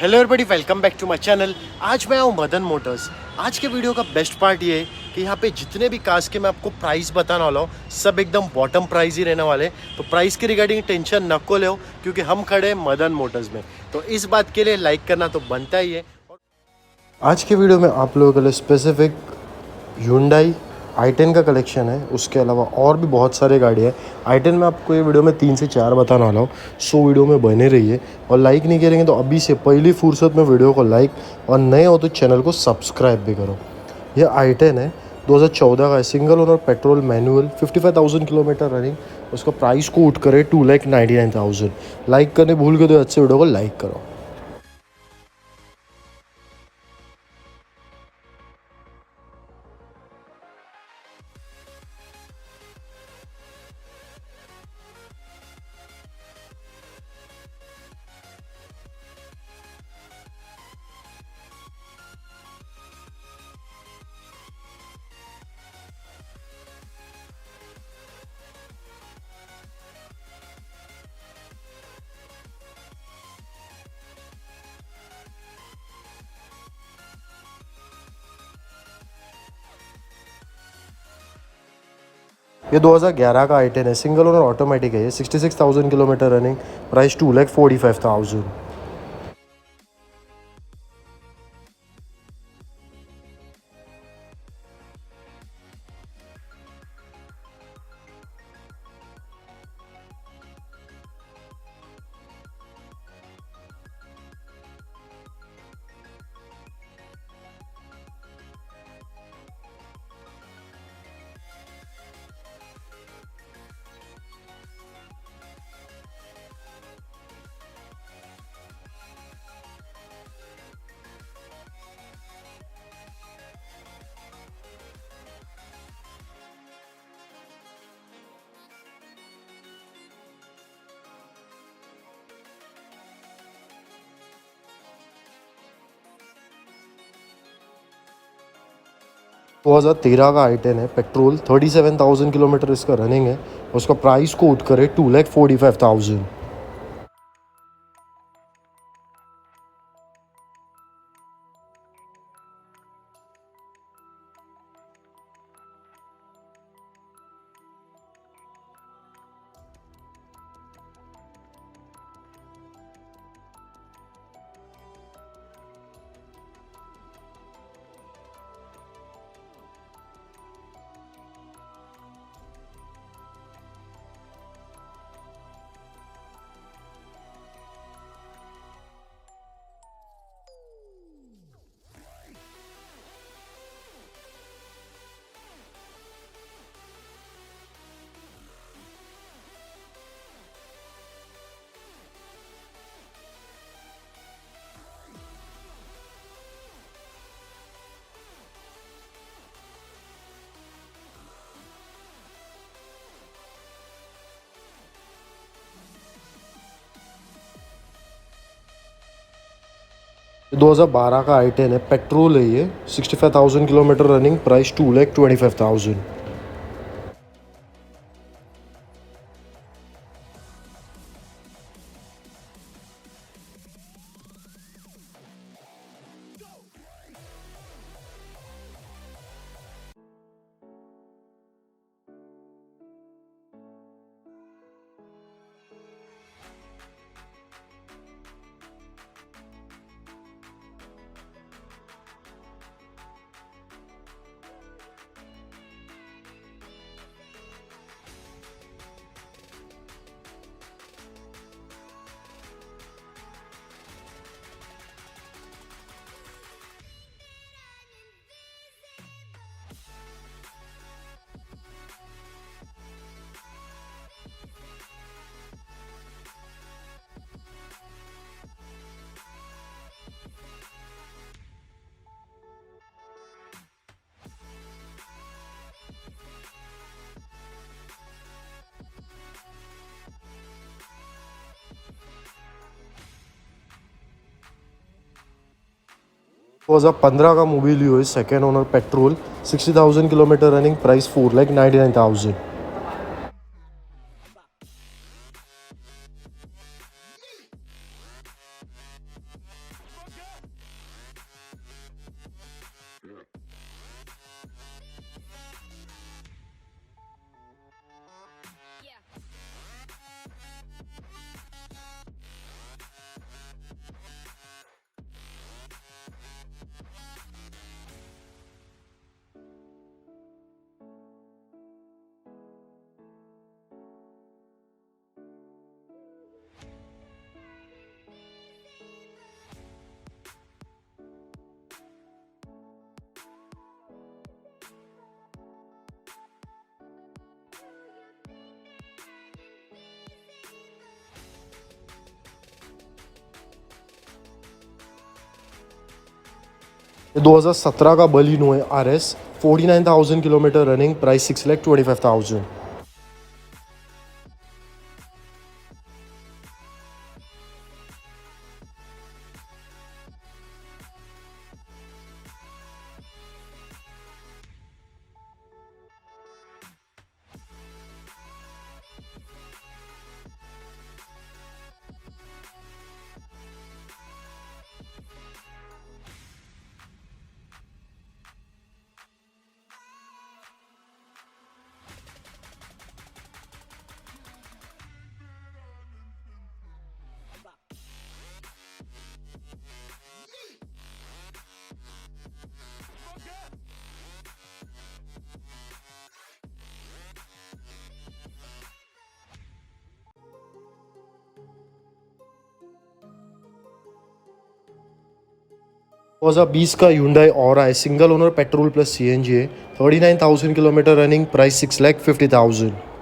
Hello everybody, welcome back to my channel. आज मैं आऊँ मदन मोटर्स। आज के वीडियो का बेस्ट पार्ट ये है कि यहाँ पे जितने भी कार्स के मैं आपको प्राइस बताने वाला हूँ सब एकदम बॉटम प्राइस ही रहने वाले। तो प्राइस के रिगार्डिंग टेंशन नको ले, क्योंकि हम खड़े हैं मदन मोटर्स में। तो इस बात के लिए लाइक करना तो बनता ही है। आज के वीडियो में आप लोगों के लिए स्पेसिफिक Hyundai i10 का कलेक्शन है। उसके अलावा और भी बहुत सारे गाड़ी है। i10 में आपको ये वीडियो में 3 से 4 बताने वाला हूँ। सो वीडियो में बने रहिए, और लाइक नहीं करेंगे तो अभी से पहली फुर्सत में वीडियो को लाइक, और नए हो तो चैनल को सब्सक्राइब भी करो। ये i10 है, 2014 का है, single owner, petrol manual, 55,000 kilometre running. उसका प्राइस को उठ करे 2,99,000। लाइक करने भूल गए तो अच्छे वीडियो को लाइक करो। ये 2011 का i10 है, सिंगल ओनर, ऑटोमेटिक है। ये 66,000 किलोमीटर रनिंग, प्राइस 2,45,000। 2013 का i10 है, पेट्रोल, 37,000 किलोमीटर इसका रनिंग है। उसका प्राइस को उठ करे 2,45,000। 2012 का i10 है, पेट्रोल है। ये 65,000 किलोमीटर रनिंग, प्राइस 2,25,000। 2015 का मोबिल है, second owner, petrol, 60,000 kilometre running, price 4,99,000। ये 2017 का बलिनो है RS, 49,000 किलोमीटर रनिंग, प्राइस 6,25,000। दो 2020 का Hyundai Aura है, single owner, petrol plus CNG है, 39,000 किलोमीटर रनिंग, प्राइस 6,50,000।